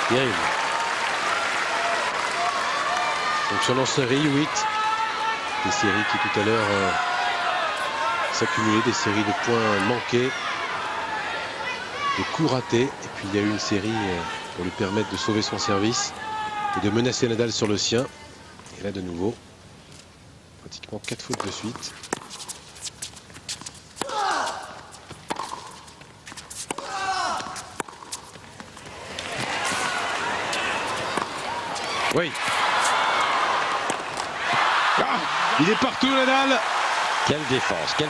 Terrible. Donc sur en série 8. Des séries qui tout à l'heure s'accumulaient, des séries de points manqués, de coups ratés. Et puis il y a eu une série pour lui permettre de sauver son service et de menacer Nadal sur le sien. Et là de nouveau, pratiquement 4 fautes de suite. Oui. Ah, il est partout, Nadal. Quelle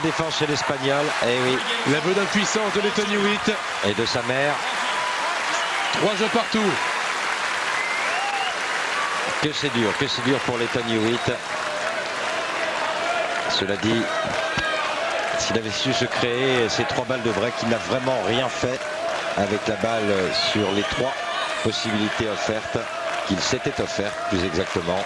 défense chez l'Espagnol. Eh oui. L'aveu d'impuissance de Lleyton Hewitt. Et de sa mère. 3 jeux partout. Que c'est dur pour Lleyton Hewitt. Cela dit, s'il avait su se créer ces 3 balles de break, il n'a vraiment rien fait avec la balle sur les 3 possibilités offertes, qu'il s'était offert plus exactement.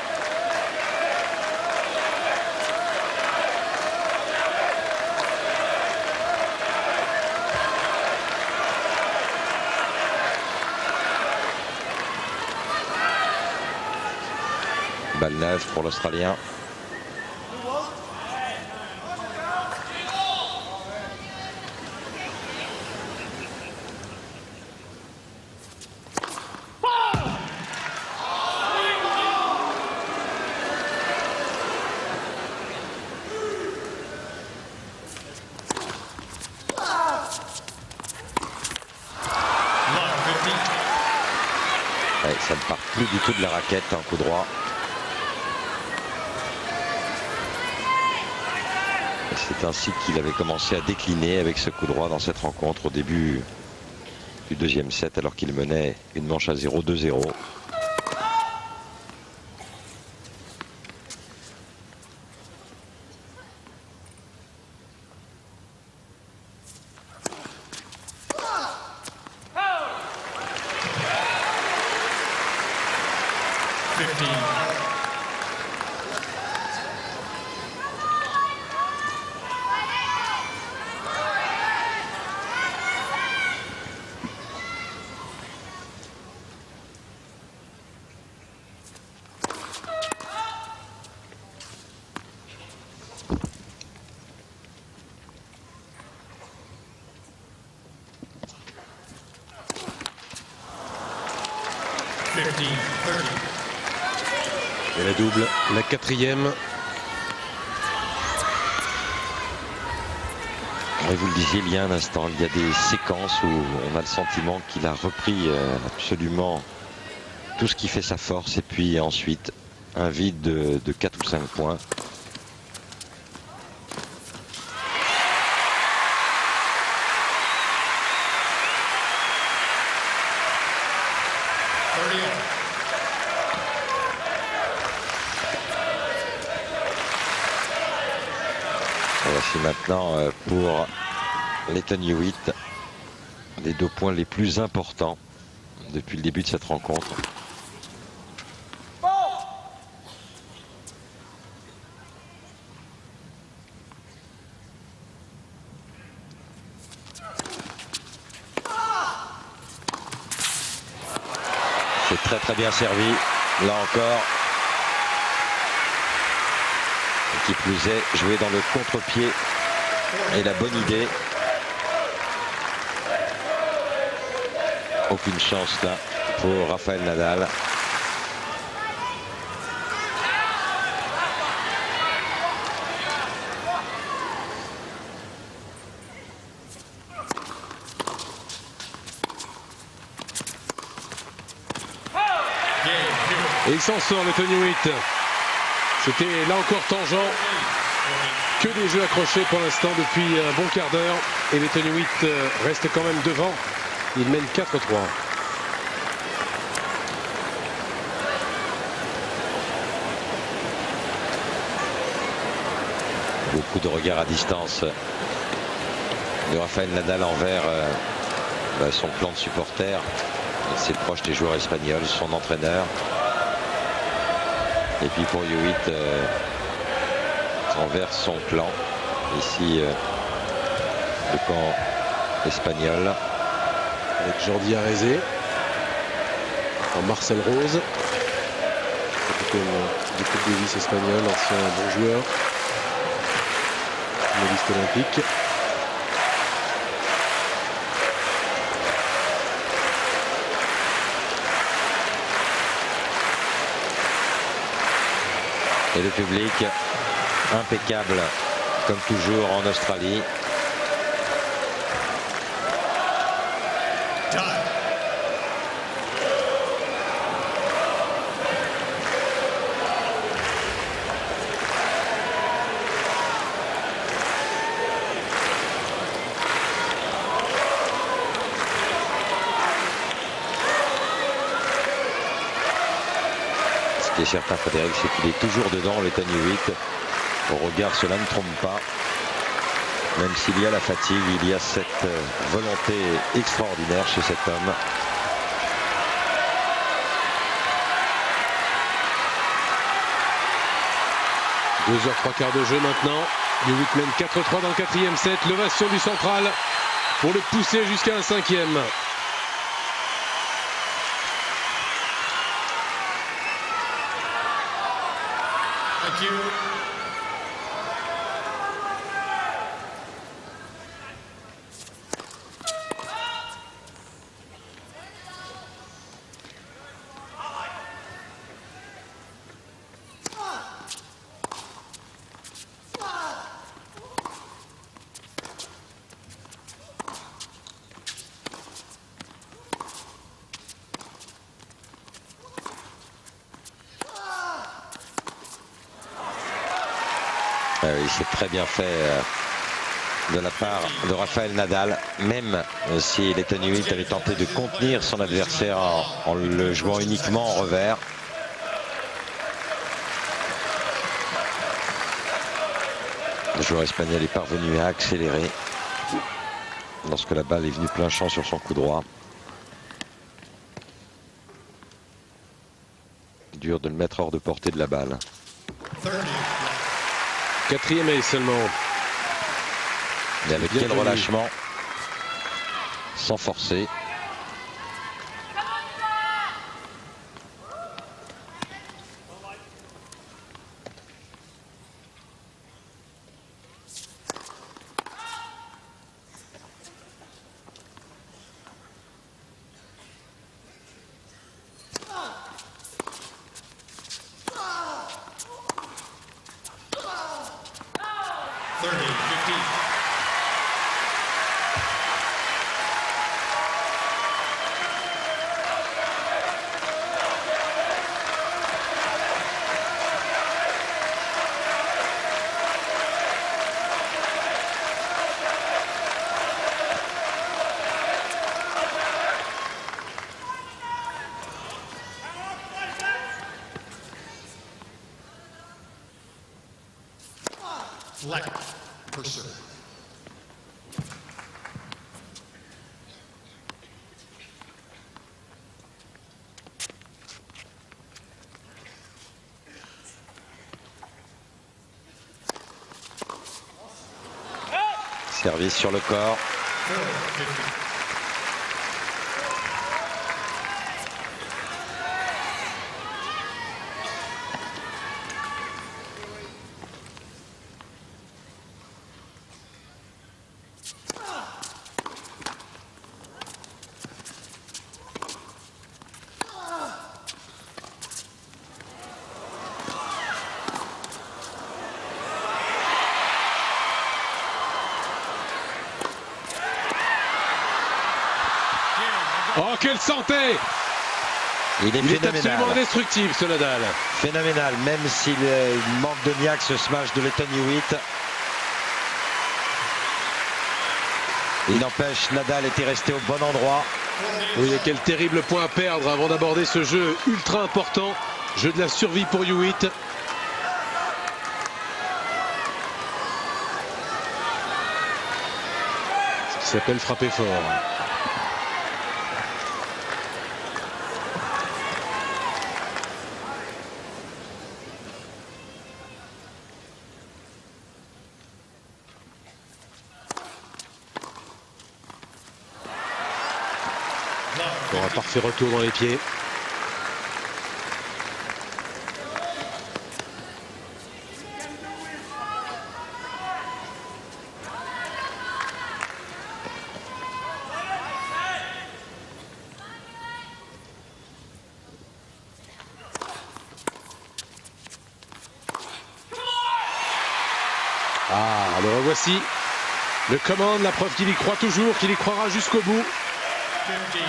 Balle neuve pour l'Australien. Ouais, ça ne part plus du tout de la raquette, un coup droit. C'est ainsi qu'il avait commencé à décliner avec ce coup droit dans cette rencontre au début du deuxième set, alors qu'il menait une manche à 0, 2-0. Et la double, la 4e. Vous le disiez il y a un instant, il y a des séquences où on a le sentiment qu'il a repris absolument tout ce qui fait sa force, et puis ensuite un vide de 4 ou 5 points. Voici maintenant pour Lleyton Hewitt les 2 points les plus importants depuis le début de cette rencontre. C'est très bien servi, là encore. Qui plus est, jouer dans le contre-pied est la bonne idée. Aucune chance là pour Rafael Nadal. Et il s'en sort, Lleyton Hewitt. C'était là encore tangent. Que des jeux accrochés pour l'instant depuis un bon quart d'heure. Et Lleyton Hewitt reste quand même devant. Il mène 4-3. Beaucoup de regards à distance de Rafael Nadal envers son clan de supporters. C'est proche des joueurs espagnols, son entraîneur. Et puis pour Hewitt, envers son clan. Ici, le camp espagnol. Avec Jordi Arezé. par Marcel Rose, capitaine du Coupe Davis espagnol, ancien bon joueur, finaliste olympique. Et le public impeccable comme toujours en Australie. Ce qui est certain, Frédéric, c'est qu'il est toujours dedans, le Tony Hewitt. Au regard, cela ne trompe pas. Même s'il y a la fatigue, il y a cette volonté extraordinaire chez cet homme. Deux heures 3/4 de jeu maintenant. Hewitt mène 4-3 dans le 4e set. L'ovation du central pour le pousser jusqu'à un 5e. Thank you. Oui, c'est très bien fait de la part de Rafael Nadal, même si les Tony Hewitt avait tenté de contenir son adversaire en le jouant uniquement en revers. Le joueur espagnol est parvenu à accélérer lorsque la balle est venue plein champ sur son coup droit. Dur de le mettre hors de portée de la balle. 4e ace seulement. Et avec quel relâchement, sans forcer. Left for serve. Service sur le corps. 4-50. Oh, quelle santé! Il est Il est phénoménal. absolument indestructible, ce Nadal. Phénoménal, même s'il manque de niaque ce smash de Tony Hewitt. Il n'empêche, Nadal était resté au bon endroit. Oui, et quel terrible point à perdre avant d'aborder ce jeu ultra important. Jeu de la survie pour Hewitt. Ce qui s'appelle frapper fort. Pour un parfait retour dans les pieds. Alors voici le commande, la preuve qu'il y croit toujours, qu'il y croira jusqu'au bout. 15 all.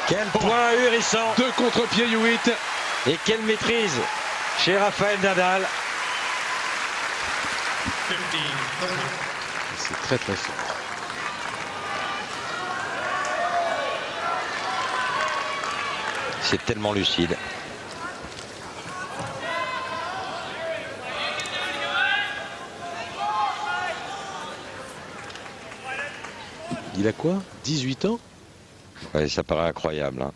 Quel point ahurissant. 2 contre-pieds Hewitt. Et quelle maîtrise chez Rafael Nadal. 15-30. C'est très très fort. C'est tellement lucide. Il a quoi? 18 ans? Ouais, ça paraît incroyable. Hein.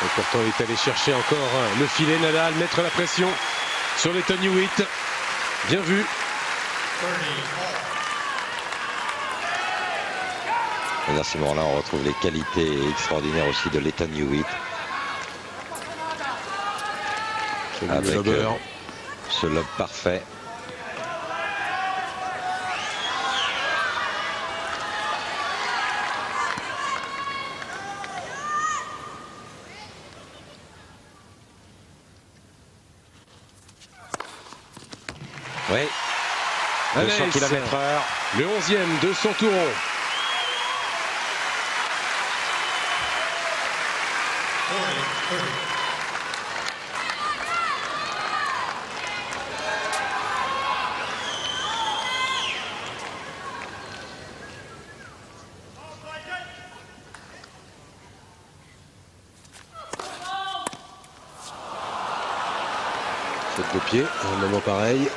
Et pourtant il est allé chercher encore le filet. Nadal, mettre la pression sur les Tony Hewitt. Bien vu. 30 all. Et dans ces moments-là, on retrouve les qualités extraordinaires aussi de Lleyton Hewitt. Avec ce lob parfait. Oui, 200 Alex, km/h. le 11e de son tour. Faute de pied, à un moment pareil.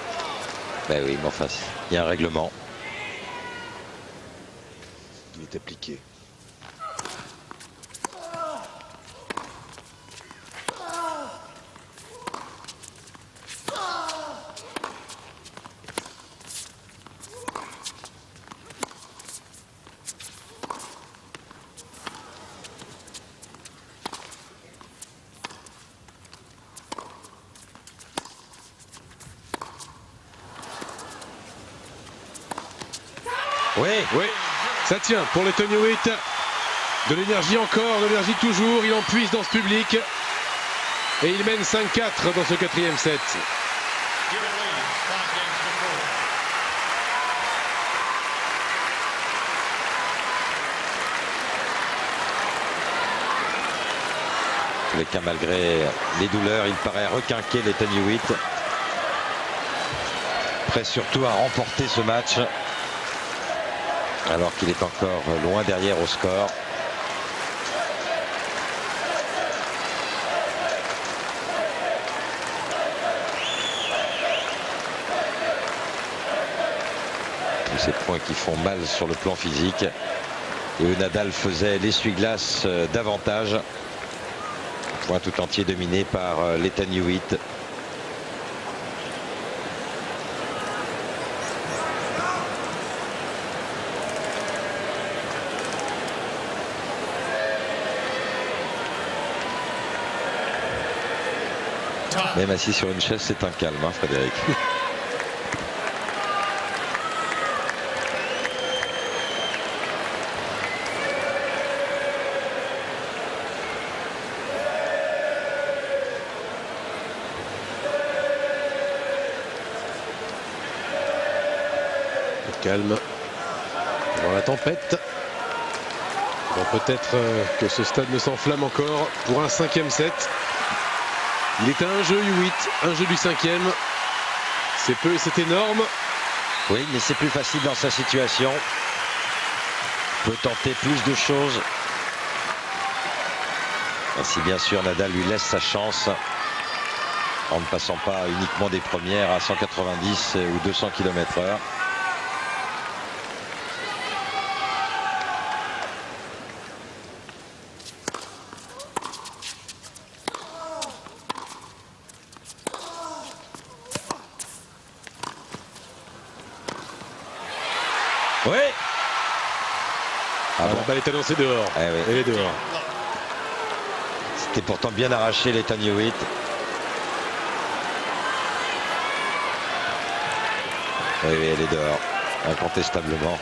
Ben oui, mais enfin, il y a un règlement. Il est appliqué. Oui, Oui, ça tient pour les Tony Hewitt. De l'énergie encore, de l'énergie toujours. Il en puise dans ce public. Et il mène 5-4 dans ce 4e set. Give it lead. 5 games to 4. en tous les cas, malgré les douleurs, il paraît requinquer Lleyton Hewitt. Prêt surtout à remporter ce match. Alors qu'il est encore loin derrière au score. Tous ces points qui font mal sur le plan physique. Et où Nadal faisait l'essuie-glace davantage. Point tout entier dominé par Lleyton Hewitt. Même assis sur une chaise, c'est un calme, hein, Frédéric. Calme devant la tempête. Bon, peut-être que ce stade ne s'enflamme encore pour un 5e set. Il est à un jeu Hewitt, un jeu du 5e. C'est peu et c'est énorme. Oui, mais c'est plus facile dans sa situation. Il peut tenter plus de choses. Si bien sûr Nadal lui laisse sa chance en ne passant pas uniquement des premières à 190 ou 200 km/h. Oui. La balle est annoncée dehors. Eh oui. Elle est dehors. C'était pourtant bien arraché les Tony Hewitt. Oui, oui, elle est dehors, incontestablement.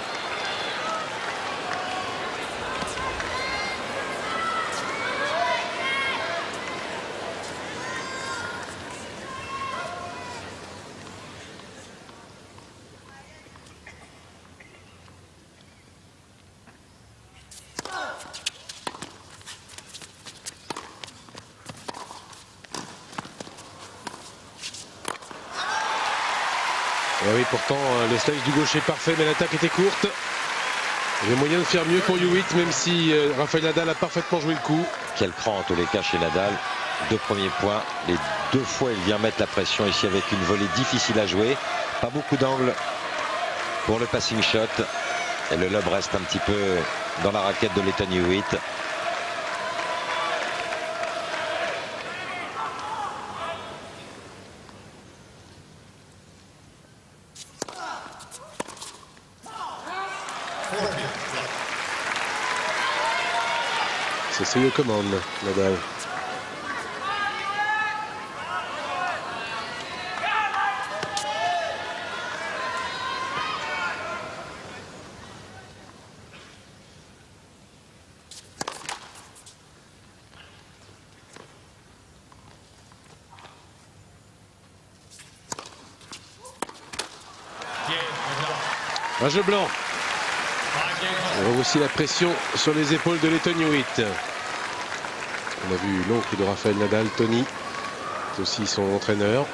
Et oui, pourtant, le slice du gaucher parfait, mais l'attaque était courte. Il y avait moyen de faire mieux pour Hewitt, même si Rafael Nadal a parfaitement joué le coup. Quel cran en tous les cas chez Nadal. 2 premiers points. Les 2 fois, il vient mettre la pression ici avec une volée difficile à jouer. Pas beaucoup d'angle pour le passing shot. Et le lob reste un petit peu dans la raquette de Lleyton Hewitt. C'est au commande, Nadal. Un jeu blanc. On voit aussi la pression sur les épaules de Lleyton Hewitt. On a vu l'oncle de Rafael Nadal, Tony, c'est aussi son entraîneur.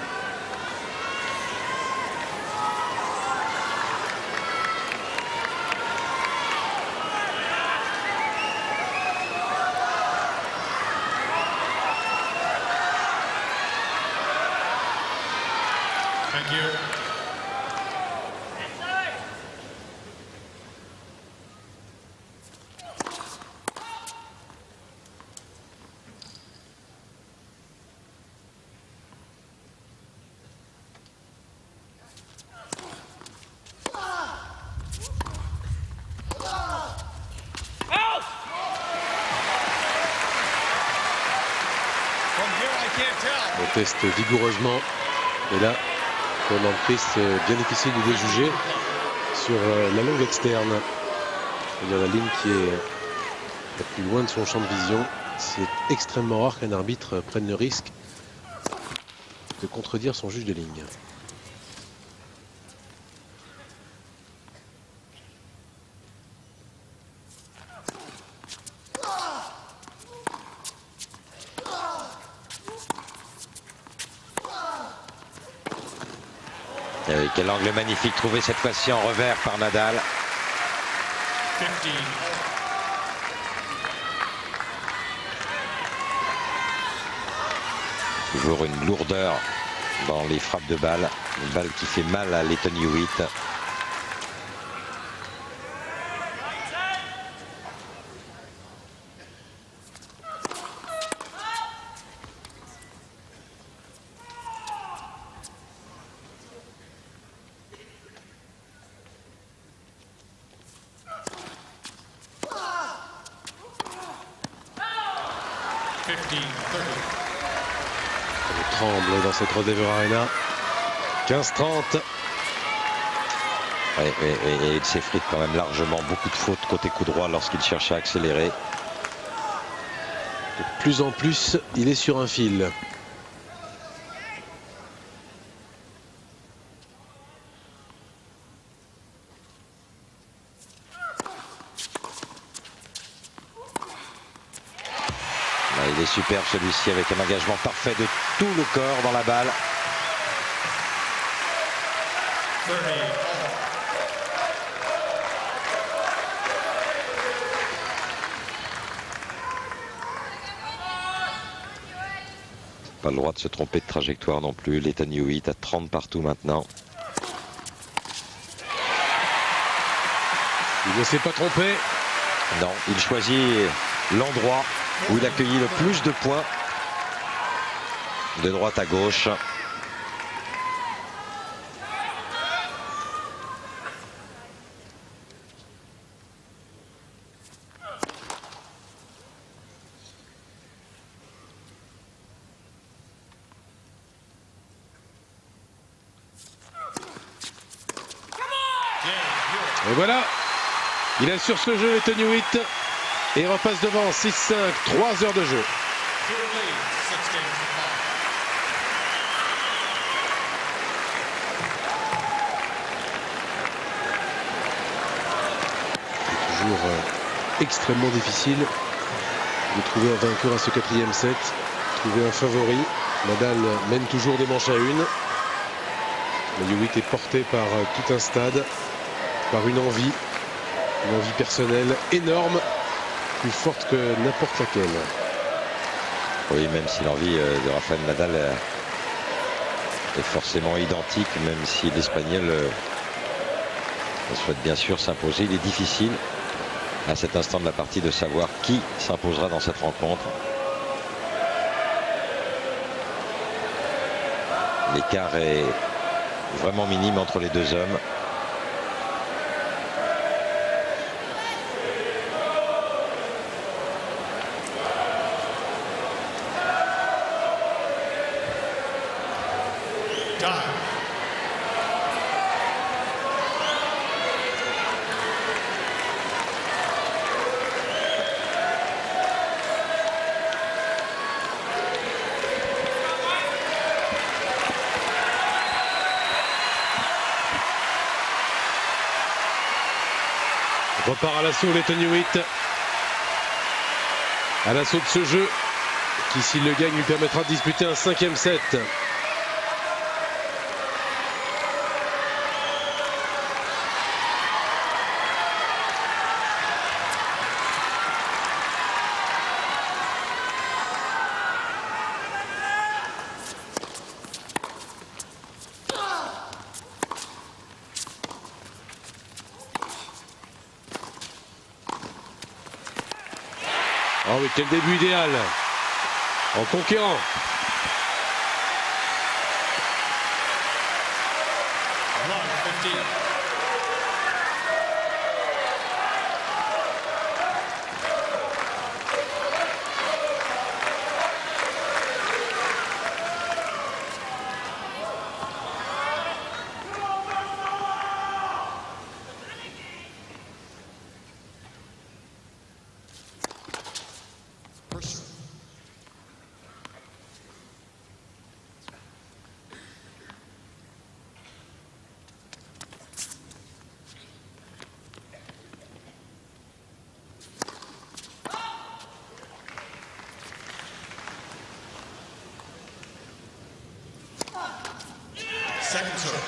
Thank you. On teste vigoureusement. Et là, pour Nordqvist, bien difficile de déjuger sur la longue externe. C'est-à-dire la ligne qui est la plus loin de son champ de vision. C'est extrêmement rare qu'un arbitre prenne le risque de contredire son juge de ligne. Et quel angle magnifique trouvé cette fois-ci en revers par Nadal. 15. Toujours une lourdeur dans les frappes de balle. Une balle qui fait mal à Lleyton Hewitt. On tremble dans cette Rod-Laver Arena. 15-30. Et il s'effrite quand même largement. Beaucoup de fautes côté coup droit lorsqu'il cherche à accélérer. De plus en plus, il est sur un fil. Il est superbe celui-ci avec un engagement parfait de tout le corps dans la balle. 30. Pas le droit de se tromper de trajectoire non plus. Lleyton Hewitt à 30 partout maintenant. Il ne s'est pas trompé. Non, il choisit l'endroit où il accueillit le plus de points. De droite à gauche. Et voilà, il assure ce jeu, Lleyton Hewitt, et repasse devant 6-5, 3 heures de jeu. C'est toujours extrêmement difficile de trouver un vainqueur à ce 4e set, trouver un favori. Nadal mène toujours des manches à une. Mais Hewitt est porté par tout un stade, par une envie personnelle énorme, plus forte que n'importe laquelle. Oui, même si l'envie de Rafael Nadal est forcément identique, même si l'Espagnol souhaite bien sûr s'imposer. Il est difficile à cet instant de la partie de savoir qui s'imposera dans cette rencontre. L'écart est vraiment minime entre les deux hommes. Repart à l'assaut Lleyton Hewitt. À l'assaut de ce jeu qui, s'il le gagne, lui permettra de disputer un 5e set. Oh oui, quel début idéal en conquérant. Second serve.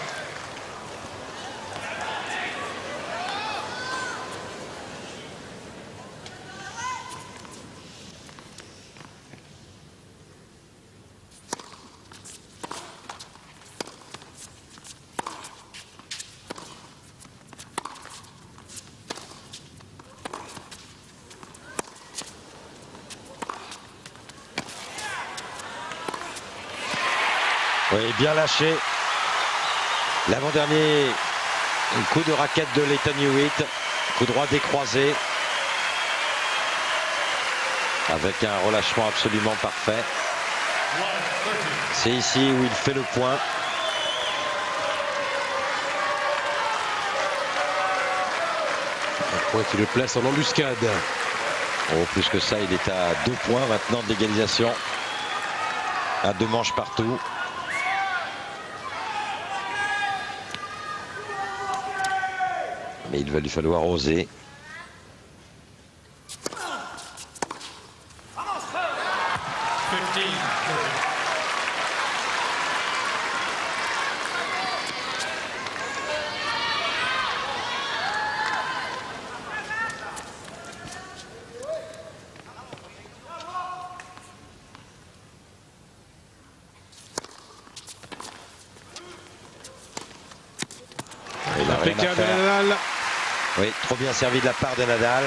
Oui, bien lâché. L'avant-dernier coup de raquette de Lleyton Hewitt. Coup droit décroisé. Avec un relâchement absolument parfait. C'est ici où il fait le point. Un point qui le place en embuscade. Oh, plus que ça, il est à 2 points maintenant de l'égalisation. À 2 manches partout. Mais il va lui falloir oser. Rien à Impeccable de faire. Nadal. Oui, trop bien servi de la part de Nadal.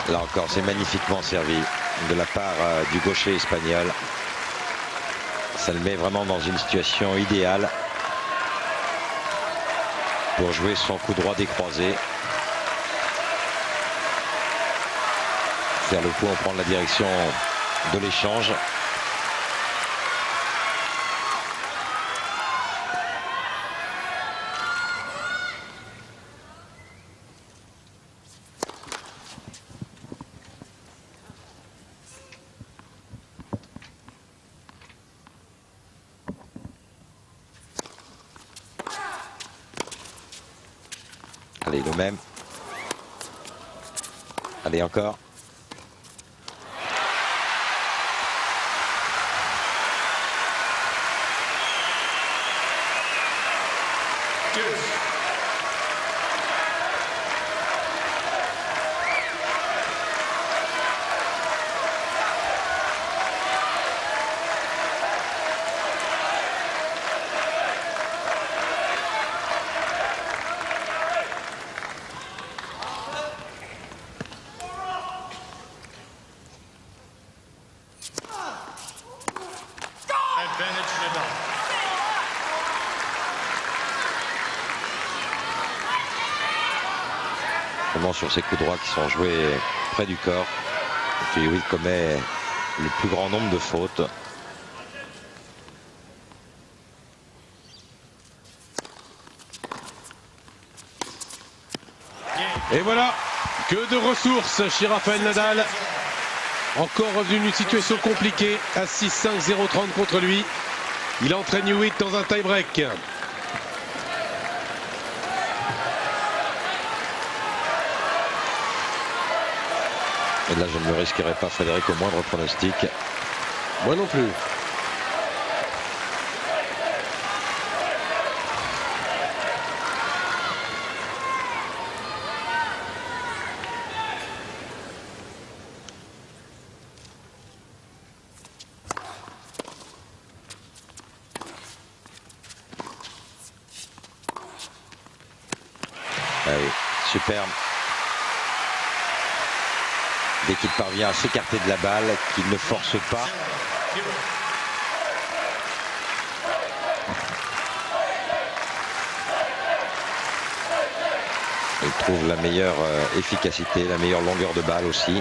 Là encore, c'est magnifiquement servi de la part du gaucher espagnol. Ça le met vraiment dans une situation idéale pour jouer son coup droit décroisé. Faire le point, prendre la direction de l'échange. Allez, le même. Allez, encore. Advantage Nadal. Vraiment sur ces coups droits qui sont joués près du corps. Hewitt commet le plus grand nombre de fautes. Et voilà, que de ressources chez Rafael Nadal. Encore revenu d'une situation compliquée à 6-5, 0-30 contre lui. Il entraîne Hewitt dans un tie-break. Et là, je ne me risquerai pas, Frédéric, au moindre pronostic. Moi non plus. Ah oui, superbe. Dès qu'il parvient à s'écarter de la balle, qu'il ne force pas. Il trouve la meilleure efficacité, la meilleure longueur de balle aussi.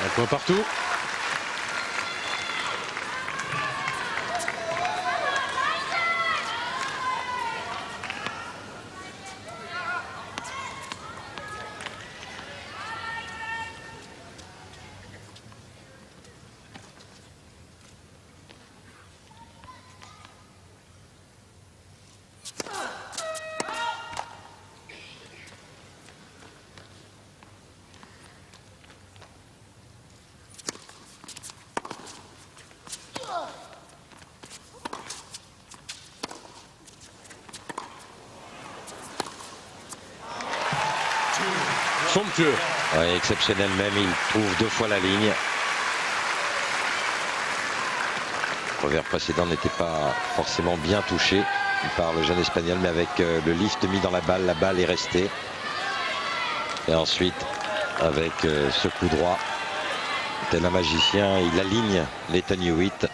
Un point partout. Somptueux. Ouais, exceptionnel même, il trouve 2 fois la ligne. Le revers précédent n'était pas forcément bien touché par le jeune espagnol, mais avec le lift mis dans la balle est restée. Et ensuite, avec ce coup droit, tel un magicien, il aligne Lleyton Hewitt.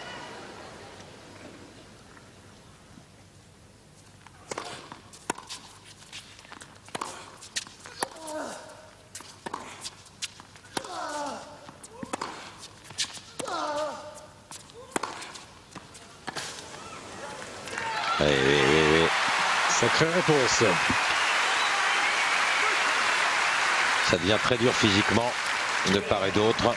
Oui. Sacrée réponse. Ça devient très dur physiquement de part et d'autre.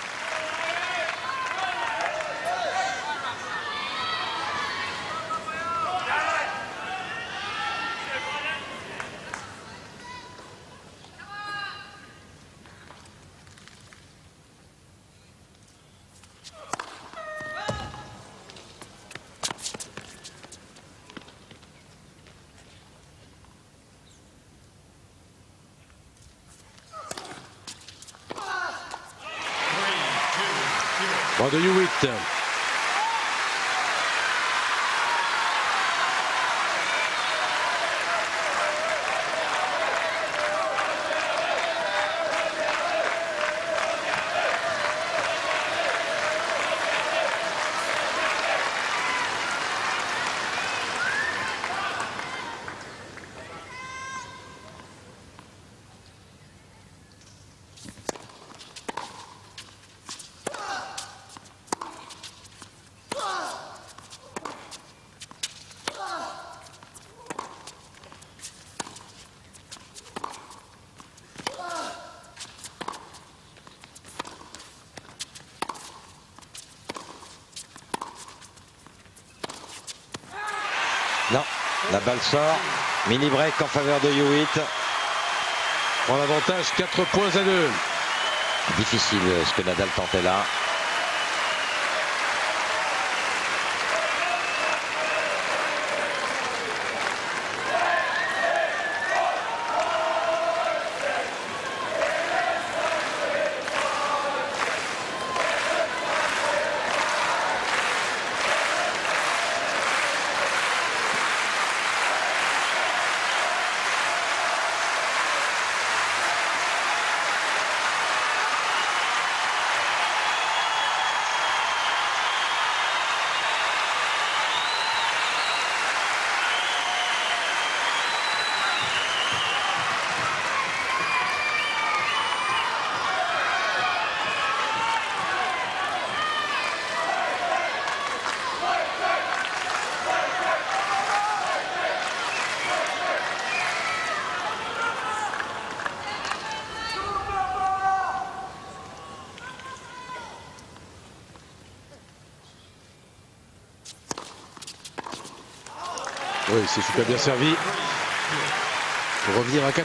Point de Hewitt. Non, la balle sort. Mini break en faveur de Hewitt. En avantage 4 points à 2. Difficile ce que Nadal tentait là. Oui, c'est super bien servi. Pour revenir à 4-3.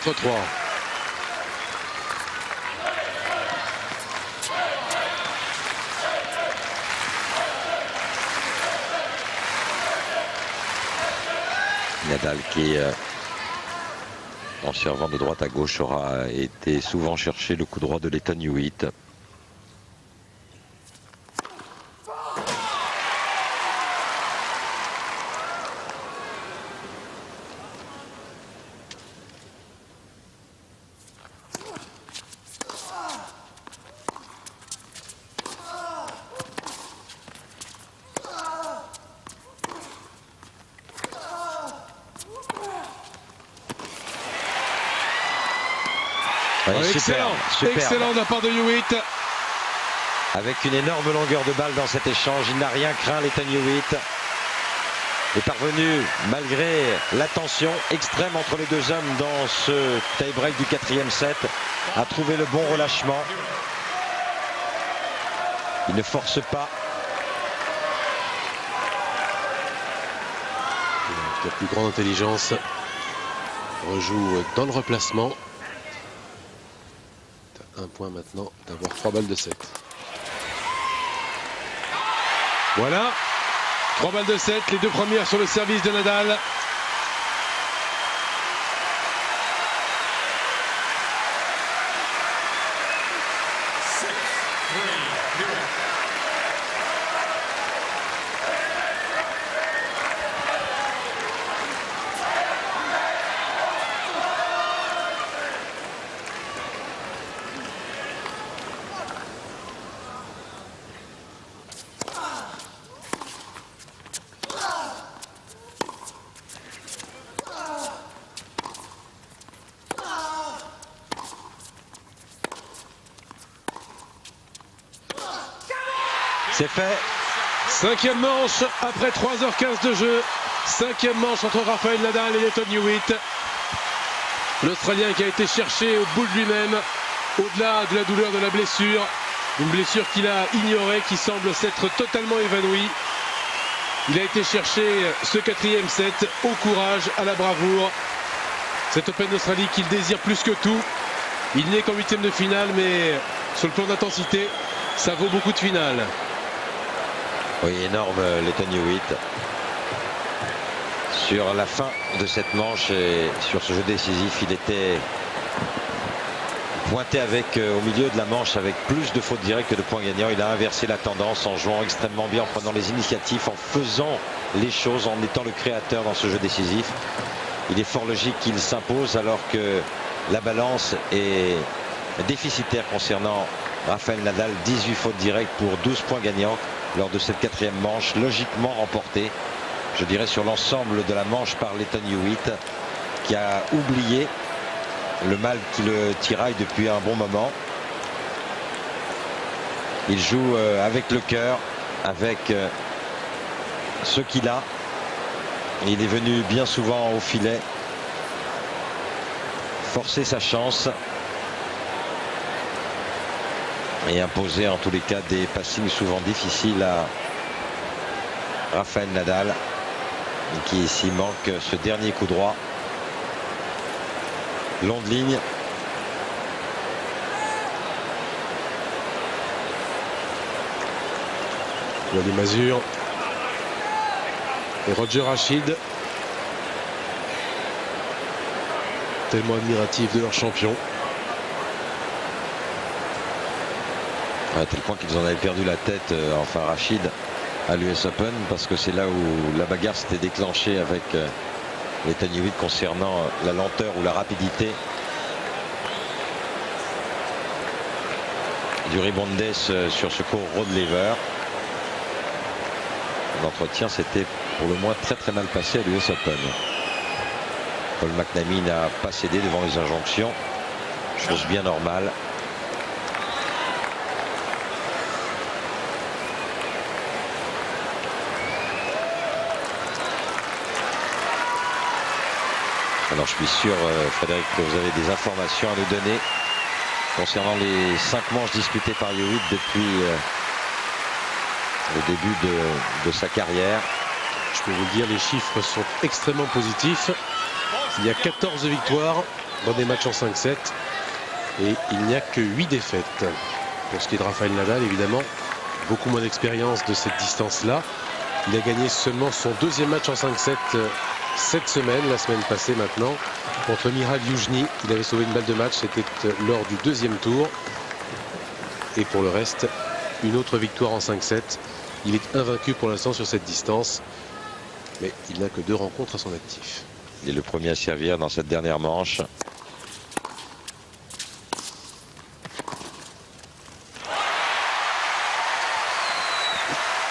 Nadal qui, en servant de droite à gauche, aura été souvent chercher le coup droit de Lleyton Hewitt. Ouais, Excellent, superbe. excellent de la part de Hewitt. Avec une énorme longueur de balle dans cet échange, il n'a rien craint, Lleyton Hewitt est parvenu, malgré la tension extrême entre les deux hommes dans ce tie-break du 4e set, à trouver le bon relâchement. Il ne force pas. La plus grande intelligence rejoue dans le replacement. Un point maintenant d'avoir 3 balles de 7. Voilà, 3 balles de 7, les deux premières sur le service de Nadal. C'est fait. 5e manche après 3h15 de jeu. 5e manche entre Rafael Nadal et Lleyton Hewitt. L'Australien qui a été cherché au bout de lui-même, au-delà de la douleur de la blessure. Une blessure qu'il a ignorée, qui semble s'être totalement évanouie. Il a été chercher ce 4e set au courage, à la bravoure. Cet Open d'Australie qu'il désire plus que tout. Il n'est qu'en 8e de finale, mais sur le plan d'intensité, ça vaut beaucoup de finales. Oui, énorme Lleyton Hewitt. Sur la fin de cette manche et sur ce jeu décisif, il était pointé au milieu de la manche avec plus de fautes directes que de points gagnants. Il a inversé la tendance en jouant extrêmement bien, en prenant les initiatives, en faisant les choses, en étant le créateur dans ce jeu décisif. Il est fort logique qu'il s'impose alors que la balance est déficitaire concernant Rafael Nadal. 18 fautes directes pour 12 points gagnants lors de cette 4e manche, logiquement remportée, je dirais, sur l'ensemble de la manche par Lleyton Hewitt, qui a oublié le mal qui le tiraille depuis un bon moment. Il joue avec le cœur, avec ce qu'il a. Il est venu bien souvent au filet, forcer sa chance et imposer en tous les cas des passings souvent difficiles à Rafael Nadal, qui ici manque ce dernier coup droit. Longue ligne. Wally Mazur et Roger Rashid, tellement admiratifs de leur champion. À tel point qu'ils en avaient perdu la tête, enfin Rashid, à l'US Open, parce que c'est là où la bagarre s'était déclenchée avec Lleyton Hewitt concernant la lenteur ou la rapidité du Ribondes sur ce court Rod Laver. L'entretien s'était pour le moins très mal passé à l'US Open. Paul McNamee n'a pas cédé devant les injonctions, chose bien normale. Alors je suis sûr, Frédéric, que vous avez des informations à nous donner concernant les 5 manches disputées par Hewitt depuis le début de sa carrière. Je peux vous le dire, les chiffres sont extrêmement positifs. Il y a 14 victoires dans des matchs en 5-7 et il n'y a que 8 défaites. Pour ce qui est de Rafael Nadal, évidemment, beaucoup moins d'expérience de cette distance-là. Il a gagné seulement son 2e match en 5-7 cette semaine, la semaine passée maintenant, contre Mihal Yujny. Il avait sauvé une balle de match, c'était lors du 2e tour. Et pour le reste, une autre victoire en 5-7. Il est invaincu pour l'instant sur cette distance, mais il n'a que 2 rencontres à son actif. Il est le premier à servir dans cette dernière manche.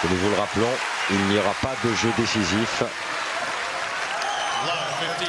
Et nous vous le rappelons, il n'y aura pas de jeu décisif. Love 15.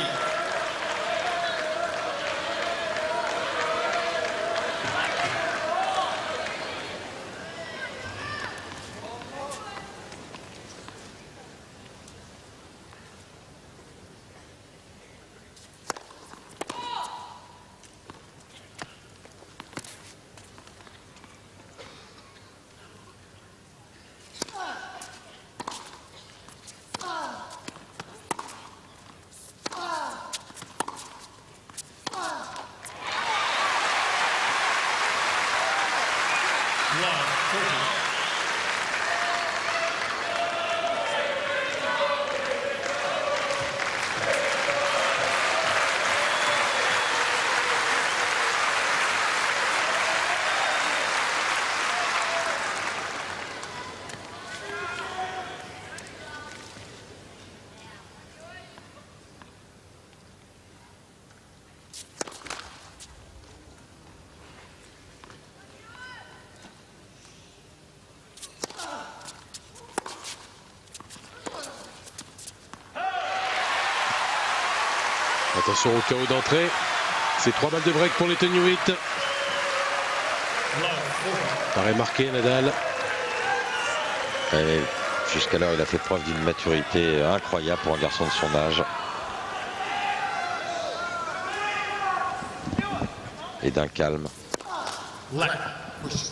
Attention au chaos d'entrée. C'est 3 balles de break pour Lleyton Hewitt. Paraît marqué Nadal. Et Jusqu'alors, il a fait preuve d'une maturité incroyable pour un garçon de son âge. Et d'un calme. Left. Push.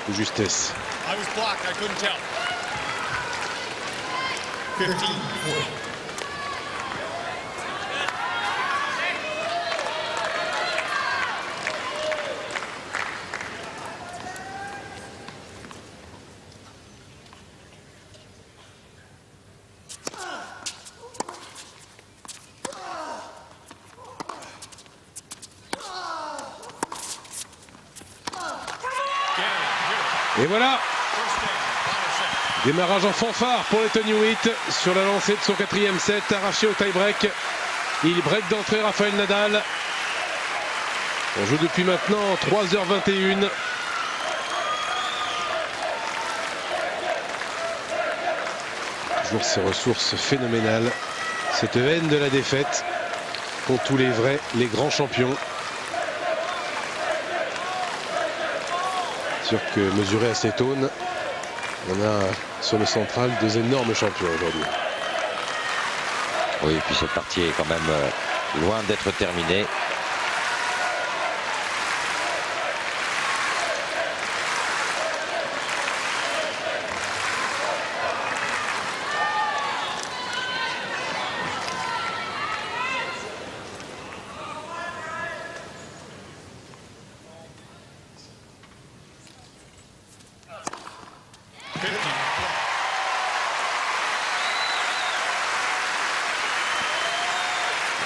De justesse. I was blocked. I couldn't tell. 15-40. Et voilà, démarrage en fanfare pour Lleyton Hewitt sur la lancée de son 4e set, arraché au tie-break. Il break d'entrée Rafael Nadal. On joue depuis maintenant 3h21. Toujours ses ressources phénoménales. Cette haine de la défaite pour tous les vrais, les grands champions. Sûr que mesuré à cette aune, on a sur le central 2 énormes champions aujourd'hui. Oui, et puis cette partie est quand même loin d'être terminée.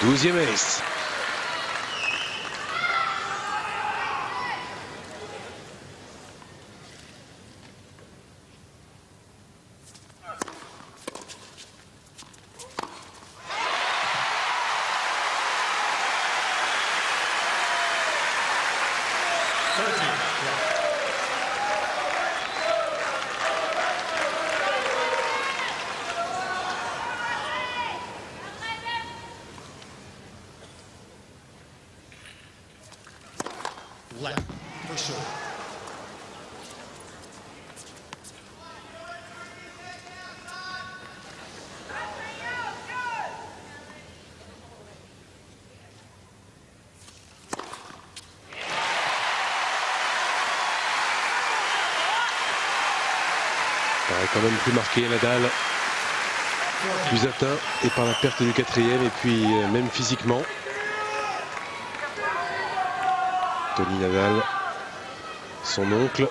Douzième ace. Left. For sure. Paraît quand même plus marqué Nadal, plus atteint et par la perte du 4e et puis même physiquement. Tony Nadal, son oncle.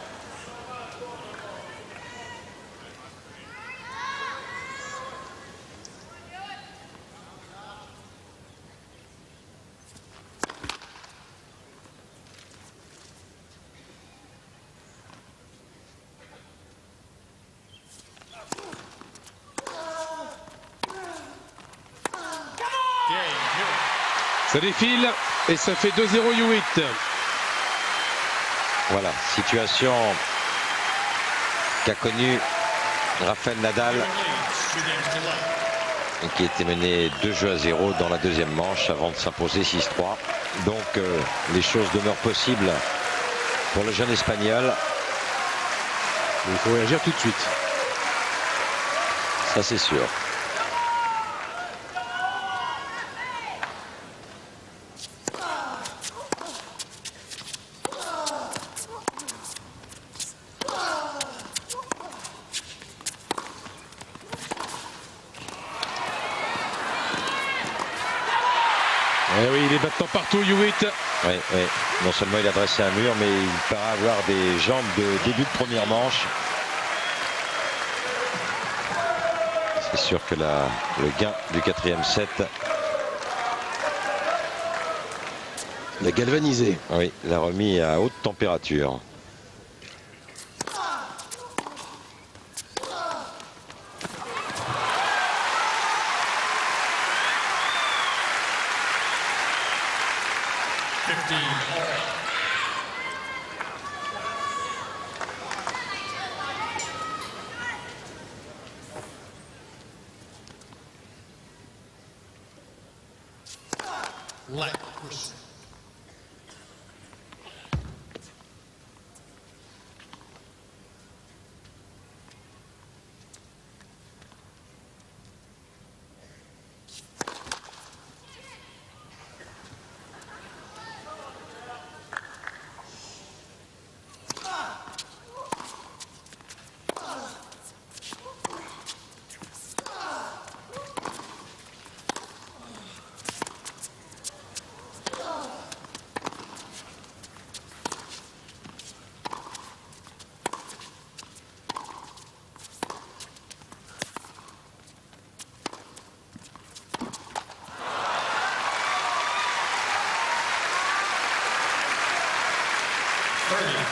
Ça défile et ça fait 2-0 Hewitt. Voilà, situation qu'a connue Rafael Nadal et qui était mené 2-0 dans la deuxième manche avant de s'imposer 6-3. Donc les choses demeurent possibles pour le jeune Espagnol. Il faut réagir tout de suite. Ça c'est sûr. Eh oui, il est battant partout, Hewitt. Oui, oui. Non seulement il a dressé un mur, mais il paraît avoir des jambes de début de première manche. C'est sûr que le gain du 4e set l'a galvanisé. oui, l'a remis à haute température. Let. Push.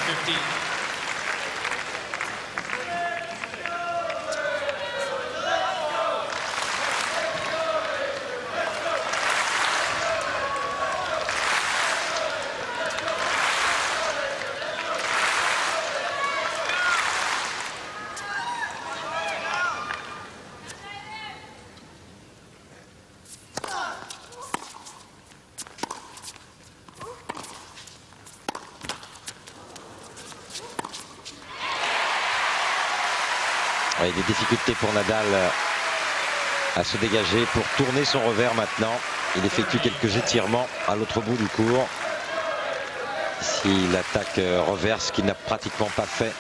Fifteen. Il y a des difficultés pour Nadal à se dégager pour tourner son revers maintenant. Il effectue quelques étirements à l'autre bout du court. S'il attaque reverse, qu'il n'a pratiquement pas fait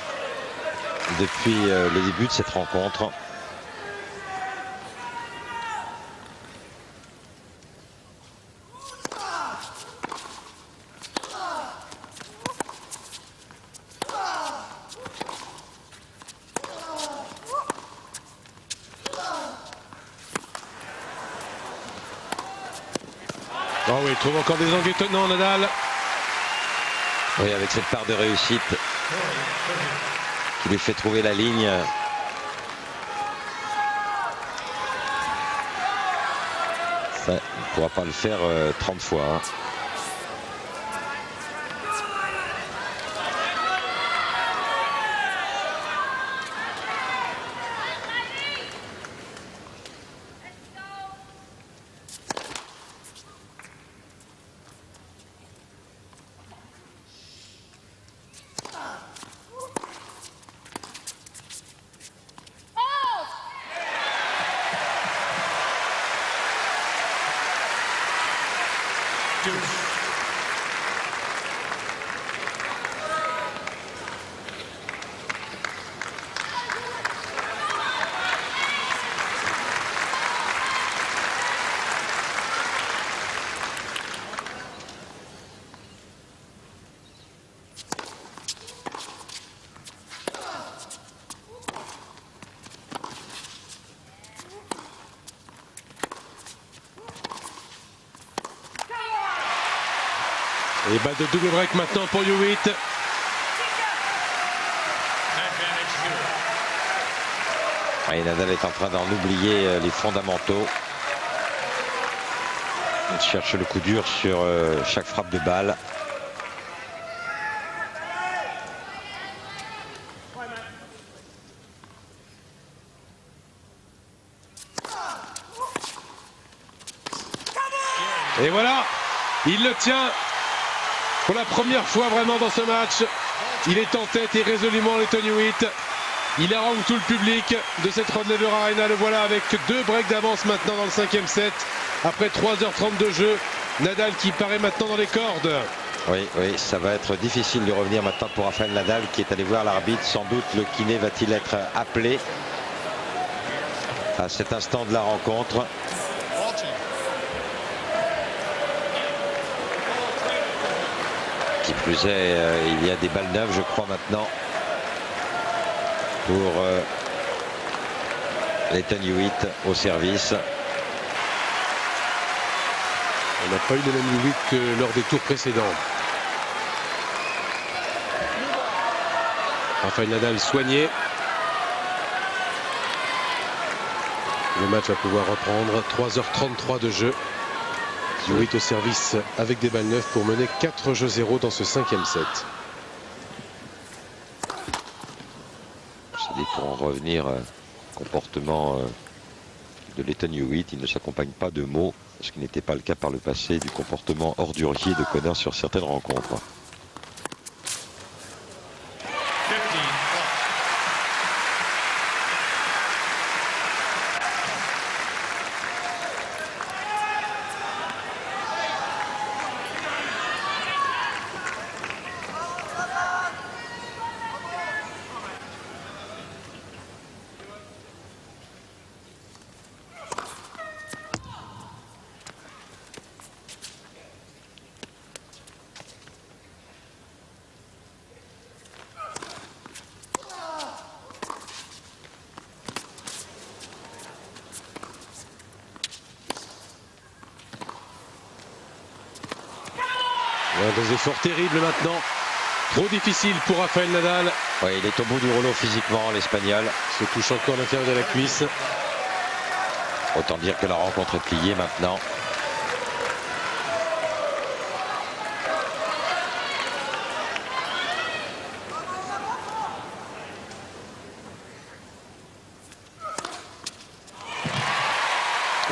depuis le début de cette rencontre. Oh oui, il trouve encore des angles étonnants, Nadal. Oui, avec cette part de réussite qui lui fait trouver la ligne. Ça, il ne pourra pas le faire 30 fois. Hein. Et balle de double break maintenant pour Hewitt. Advantage zero. Et Nadal est en train d'en oublier les fondamentaux. Il cherche le coup dur sur chaque frappe de balle. Et voilà, il le tient. Pour la première fois vraiment dans ce match, il est en tête et résolument le Tony Hewitt. Il harangue tout le public de cette Rod Laver Arena. Le voilà avec 2 breaks d'avance maintenant dans le 5e set. Après 3h30 de jeu, Nadal qui paraît maintenant dans les cordes. Oui, oui, ça va être difficile de revenir maintenant pour Rafael Nadal qui est allé voir l'arbitre. Sans doute le kiné va-t-il être appelé à cet instant de la rencontre. Qui plus est, il y a des balles neuves, je crois, maintenant pour Lleyton Hewitt au service. On n'a pas eu le même Hewitt que lors des tours précédents. Rafael Nadal soigné. Le match va pouvoir reprendre. 3h33 de jeu. Hewitt au service avec des balles neuves pour mener 4-0 dans ce 5e set. Je dis pour en revenir au comportement de Lleyton Hewitt, il ne s'accompagne pas de mots ce qui n'était pas le cas par le passé du comportement ordurier de Connor sur certaines rencontres. 15 Des efforts terribles maintenant. Trop difficile pour Rafael Nadal. Oui, il est au bout du rouleau physiquement, l'Espagnol. Se touche encore l'intérieur de la cuisse. Autant dire que la rencontre est pliée maintenant.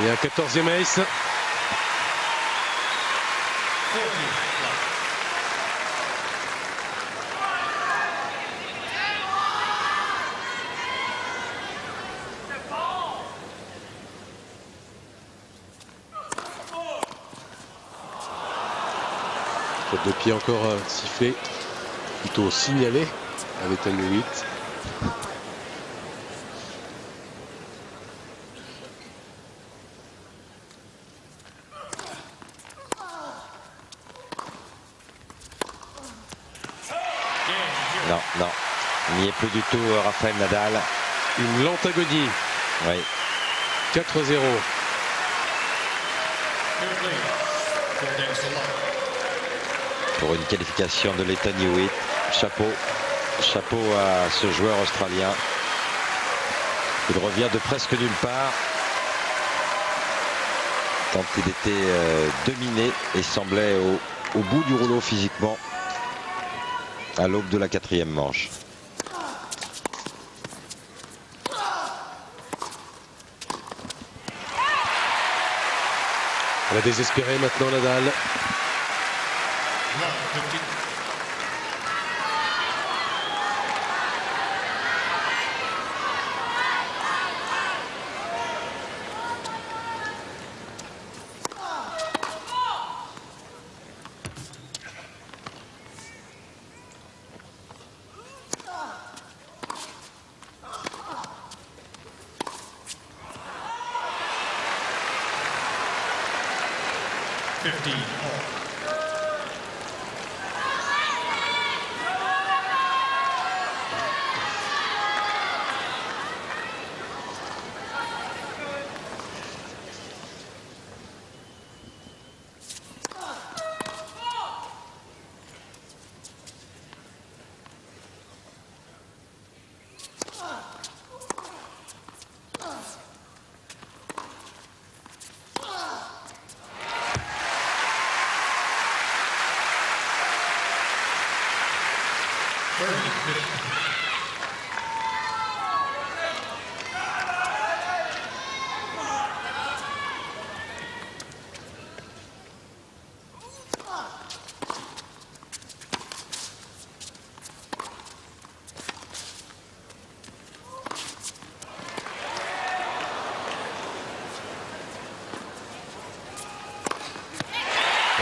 Et un 14e ace. Faute de pied encore sifflé, plutôt signalé à l'état de 8. Non, non, il n'y est plus du tout Rafael Nadal. Une lente agonie. Oui. 4-0. Pour une qualification de l'Ethan Hewitt. Chapeau. Chapeau à ce joueur australien. Il revient de presque nulle part. Tant il était dominé et semblait au bout du rouleau physiquement à l'aube de la 4e manche. Elle a désespéré maintenant Nadal.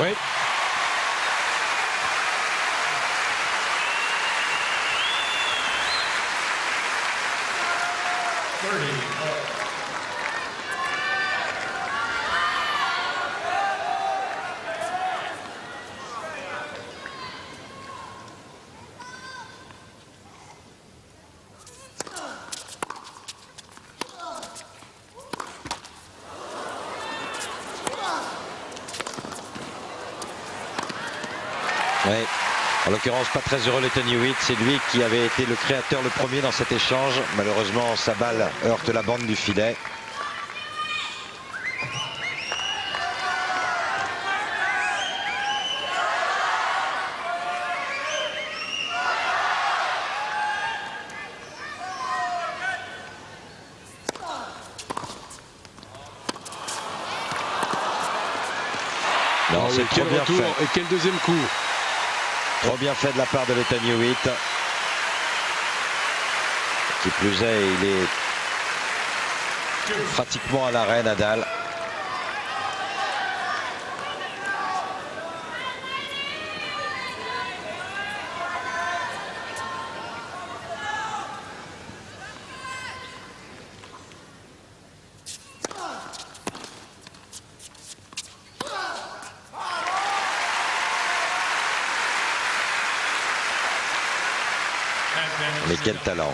Oui. Oui. En l'occurrence, pas très heureux l'Ethan Hewitt. C'est lui qui avait été le créateur le premier dans cet échange. Malheureusement, sa balle heurte la bande du filet. oui, c'est trop quel bien retour fait. et quel deuxième coup. Trop bien fait de la part de Letton Hewitt. Qui plus est, il est pratiquement à l'arrêt, Nadal. Mais quel talent.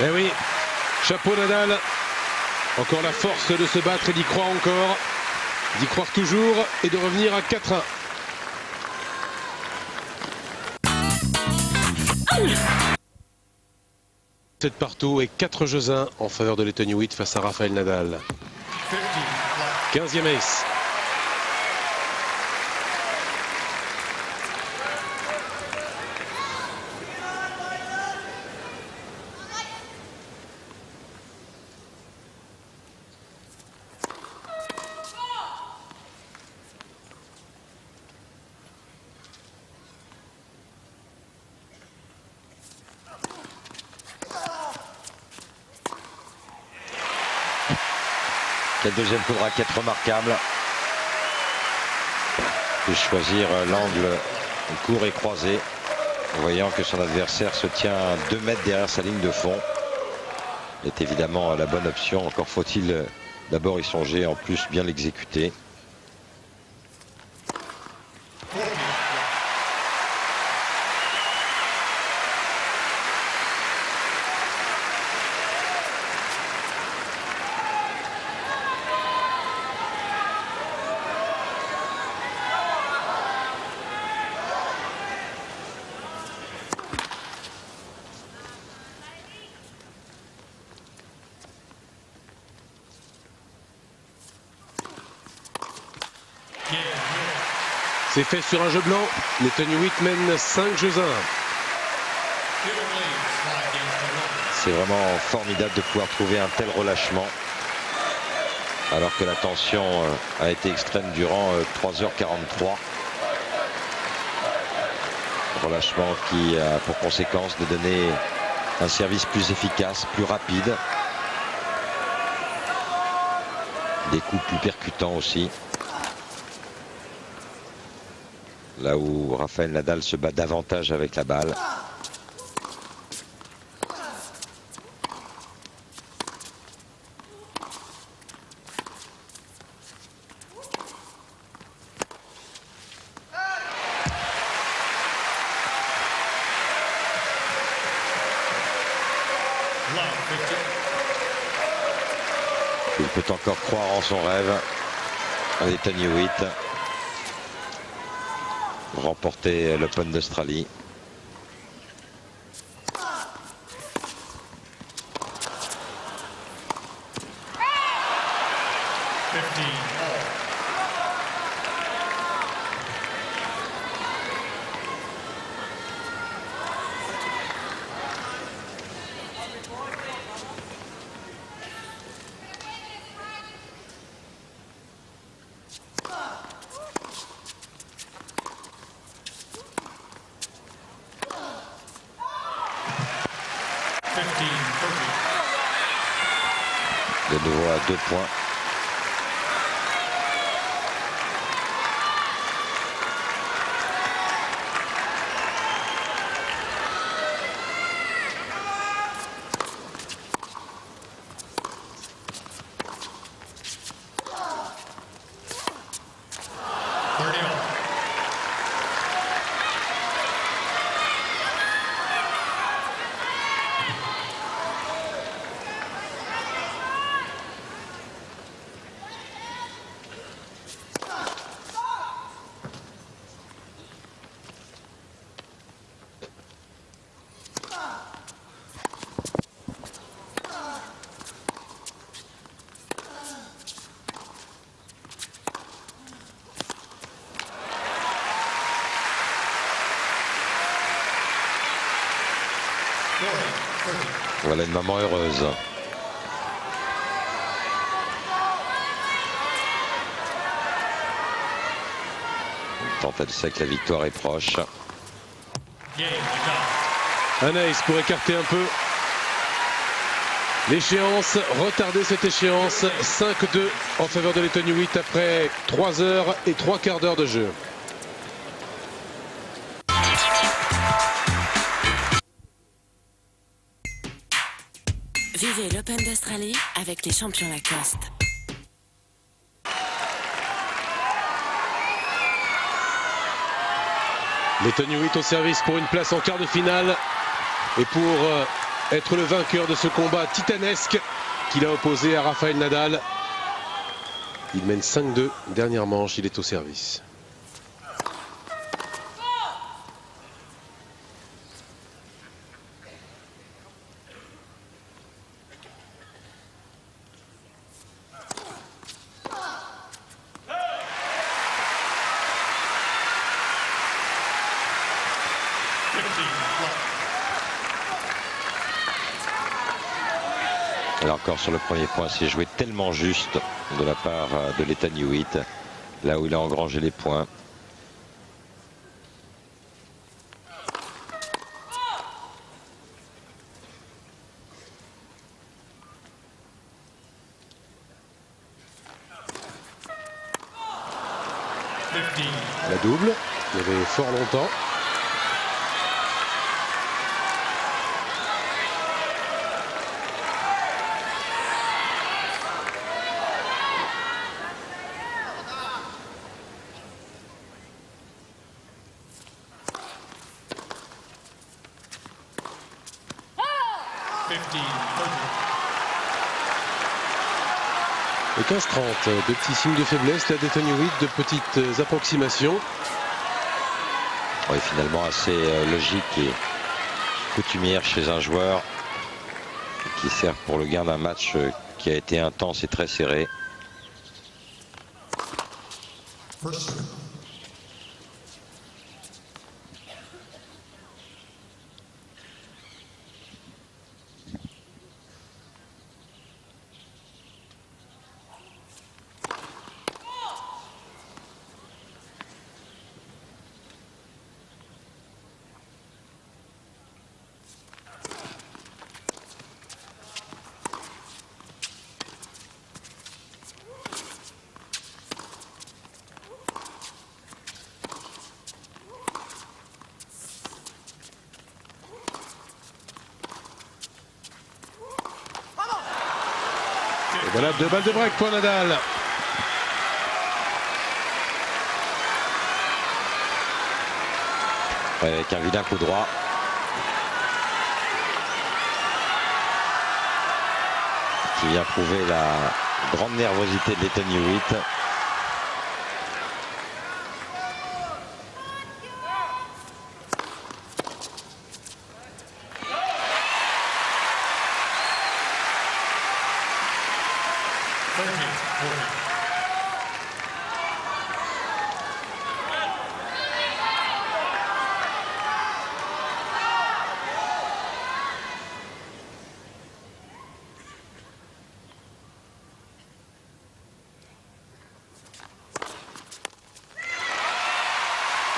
Eh oui, chapeau Nadal. Encore la force de se battre et d'y croire encore. D'y croire toujours et de revenir à 4-1. C'est partout et 4-1 en faveur de Letton Hewitt face à Rafael Nadal. 15e ace. Quel deuxième coup de raquette remarquable. De choisir l'angle court et croisé, voyant que son adversaire se tient 2 mètres derrière sa ligne de fond. Est évidemment la bonne option. Encore faut-il d'abord y songer, en plus bien l'exécuter. C'est fait sur un jeu blanc. Letton Hewitt mène 5-1. C'est vraiment formidable de pouvoir trouver un tel relâchement. Alors que la tension a été extrême durant 3h43. Relâchement qui a pour conséquence de donner un service plus efficace, plus rapide. Des coups plus percutants aussi. Là où Rafael Nadal se bat davantage avec la balle. Il peut encore croire en son rêve. Letton Hewitt. Remporter l'Open d'Australie. De nouveau à 2 points. Voilà une maman heureuse. Tant elle sait que la victoire est proche. Un ace pour écarter un peu l'échéance, retarder cette échéance. 5-2 en faveur de Lleyton Hewitt après 3 heures et 3 quarts d'heure de jeu. Vivez l'Open d'Australie avec les champions Lacoste. Lleyton Hewitt au service pour une place en quart de finale et pour être le vainqueur de ce combat titanesque qu'il a opposé à Rafael Nadal. Il mène 5-2, dernière manche, il est au service. Là encore sur le premier point, c'est joué tellement juste de la part de Lleyton Hewitt, là où il a engrangé les points. La double, il y avait fort longtemps. Et 15-30, de petits signes de faiblesse, là Lleyton Hewitt, de petites approximations. Oui, finalement assez logique et coutumière chez un joueur qui sert pour le gain d'un match qui a été intense et très serré. Et voilà 2 balles de break pour Nadal. Avec un vilain coup droit. Qui vient prouver la grande nervosité de Lleyton Hewitt.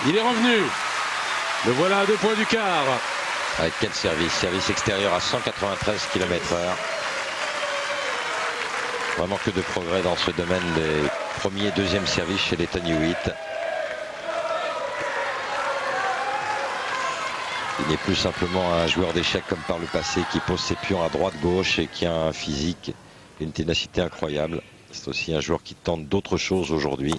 Il est revenu. Le voilà à 2 points du quart. Avec quel service? Service extérieur à 193 km/h. Vraiment que de progrès dans ce domaine des premiers et deuxièmes services chez Lleyton Hewitt. Il n'est plus simplement un joueur d'échecs comme par le passé qui pose ses pions à droite-gauche et qui a un physique et une ténacité incroyable. C'est aussi un joueur qui tente d'autres choses aujourd'hui.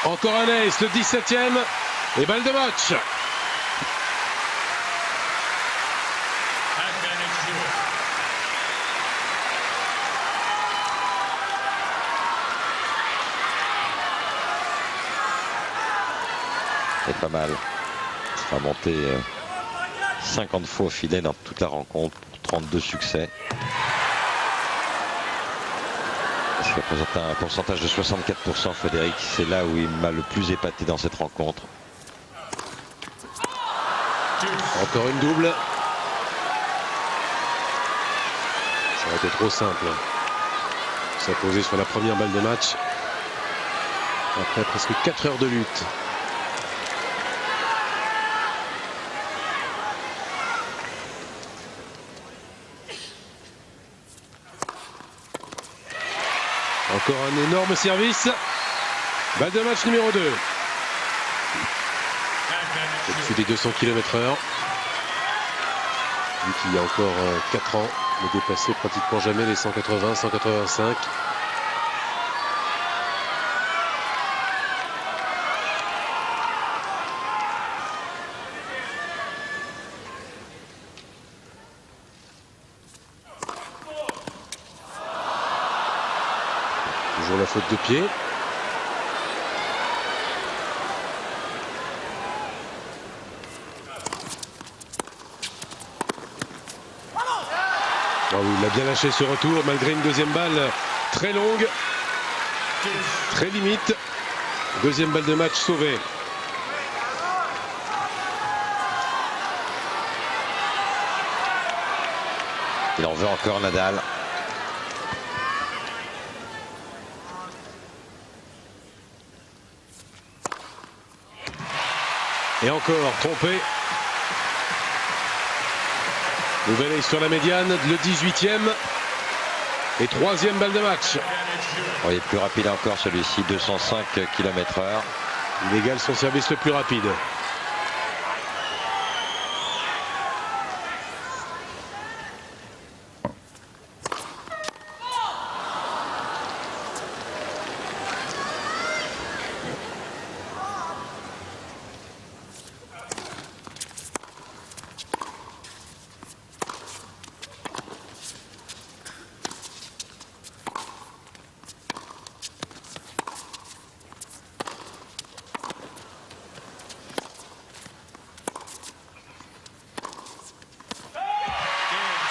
Encore un ace, le 17e. Et balle de match. C'est pas mal. Il sera monté 50 fois au filet dans toute la rencontre pour 32 succès. Ça représente un pourcentage de 64%, Frédéric. C'est là où il m'a le plus épaté dans cette rencontre. Encore une double. Ça aurait été trop simple. S'imposer sur la première balle de match. Après presque 4 heures de lutte. Encore un énorme service. Balle de match numéro 2. Au-dessus des 200 km/h. Lui qui il y a encore 4 ans ne dépassait pratiquement jamais les 180, 185. Toujours la faute de pied. Oh oui, il a bien lâché ce retour malgré une deuxième balle très longue, très limite. Deuxième balle de match sauvée. Il en veut encore, Nadal. Et encore trompé. Nouvelle ace sur la médiane, le 18e. Et troisième balle de match. Oh, il est plus rapide encore celui-ci, 205 km/h. Il égale son service le plus rapide.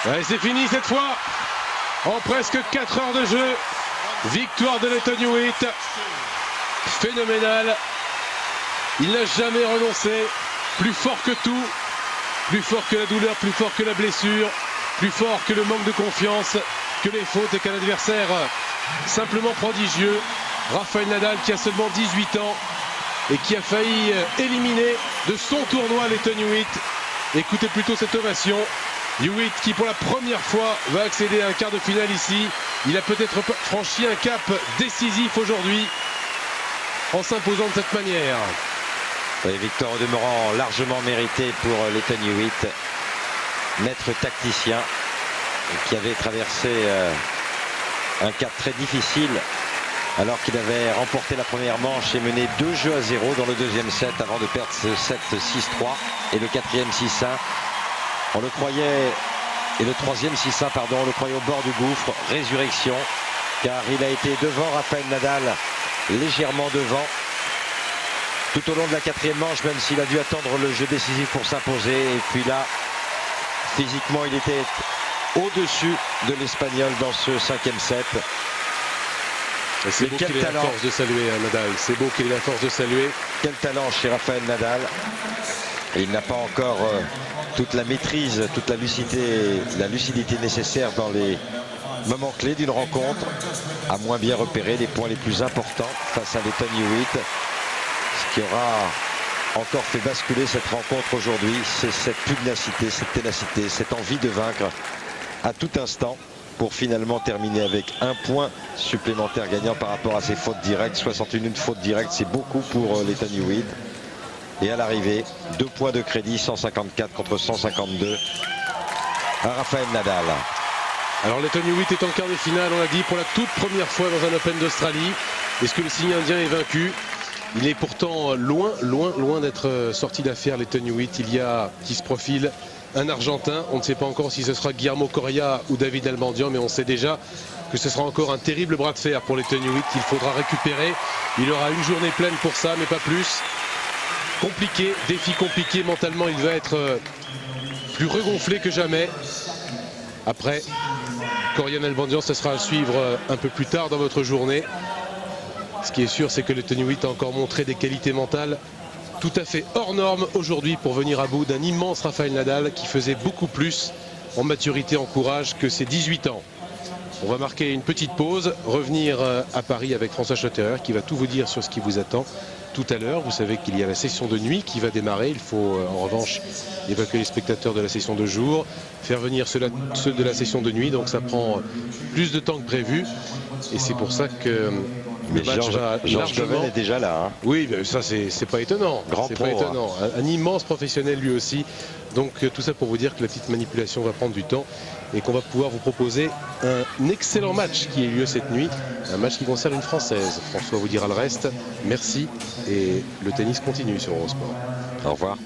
Allez, c'est fini cette fois. En presque 4 heures de jeu. Victoire de Lleyton Hewitt. Phénoménal. Il n'a jamais renoncé. Plus fort que tout. Plus fort que la douleur, plus fort que la blessure. Plus fort que le manque de confiance. Que les fautes et qu'un adversaire simplement prodigieux. Rafael Nadal qui a seulement 18 ans. Et qui a failli éliminer de son tournoi Lleyton Hewitt. Écoutez plutôt cette ovation. Hewitt qui pour la première fois va accéder à un quart de finale ici. Il a peut-être franchi un cap décisif aujourd'hui en s'imposant de cette manière. Oui, victoire au demeurant largement méritée pour Lleyton Hewitt. Maître tacticien qui avait traversé un cap très difficile alors qu'il avait remporté la première manche et mené 2-0 dans le deuxième set avant de perdre ce set 6-3 et le quatrième 6-1. On le croyait, et le troisième 6-1, pardon, on le croyait au bord du gouffre, résurrection, car il a été devant Rafael Nadal, légèrement devant, tout au long de la quatrième manche, même s'il a dû attendre le jeu décisif pour s'imposer. Et puis là, physiquement, il était au-dessus de l'Espagnol dans ce cinquième set. C'est beau qu'il ait la force de saluer Nadal, c'est beau qu'il ait la force de saluer. Quel talent chez Rafael Nadal. Et il n'a pas encore toute la maîtrise, toute la lucidité nécessaire dans les moments clés d'une rencontre, à moins bien repérer les points les plus importants face à Lleyton Hewitt. Ce qui aura encore fait basculer cette rencontre aujourd'hui, c'est cette pugnacité, cette ténacité, cette envie de vaincre à tout instant pour finalement terminer avec un point supplémentaire gagnant par rapport à ses fautes directes. 61 fautes directes, c'est beaucoup pour Lleyton Hewitt. Et à l'arrivée, 2 points de crédit, 154 contre 152 à Rafael Nadal. Alors Lleyton Hewitt est en quart de finale, on l'a dit, pour la toute première fois dans un Open d'Australie. Est-ce que le signe indien est vaincu? Il est pourtant loin d'être sorti d'affaire, Lleyton Hewitt. Il y a qui se profile un Argentin. On ne sait pas encore si ce sera Guillermo Coria ou David Nalbandian, mais on sait déjà que ce sera encore un terrible bras de fer pour Lleyton Hewitt qu'il faudra récupérer. Il aura une journée pleine pour ça, mais pas plus. Compliqué, défi compliqué mentalement, il va être plus regonflé que jamais. Après, Coria Nalbandian, ce sera à suivre un peu plus tard dans votre journée. Ce qui est sûr, c'est que Lleyton Hewitt a encore montré des qualités mentales tout à fait hors norme aujourd'hui pour venir à bout d'un immense Rafael Nadal qui faisait beaucoup plus en maturité, en courage que ses 18 ans. On va marquer une petite pause, revenir à Paris avec François Schotterer qui va tout vous dire sur ce qui vous attend tout à l'heure. Vous savez qu'il y a la session de nuit qui va démarrer. Il faut en revanche évacuer les spectateurs de la session de jour, faire venir ceux de la session de nuit. Donc ça prend plus de temps que prévu. Et c'est pour ça que le match va Georges Goven est déjà là. Hein. Oui, ça c'est pas étonnant. Grand C'est pro, pas étonnant. Un immense professionnel lui aussi. Donc tout ça pour vous dire que la petite manipulation va prendre du temps et qu'on va pouvoir vous proposer un excellent match qui a eu lieu cette nuit. Un match qui concerne une Française. François vous dira le reste. Merci. Et le tennis continue sur Eurosport. Au revoir.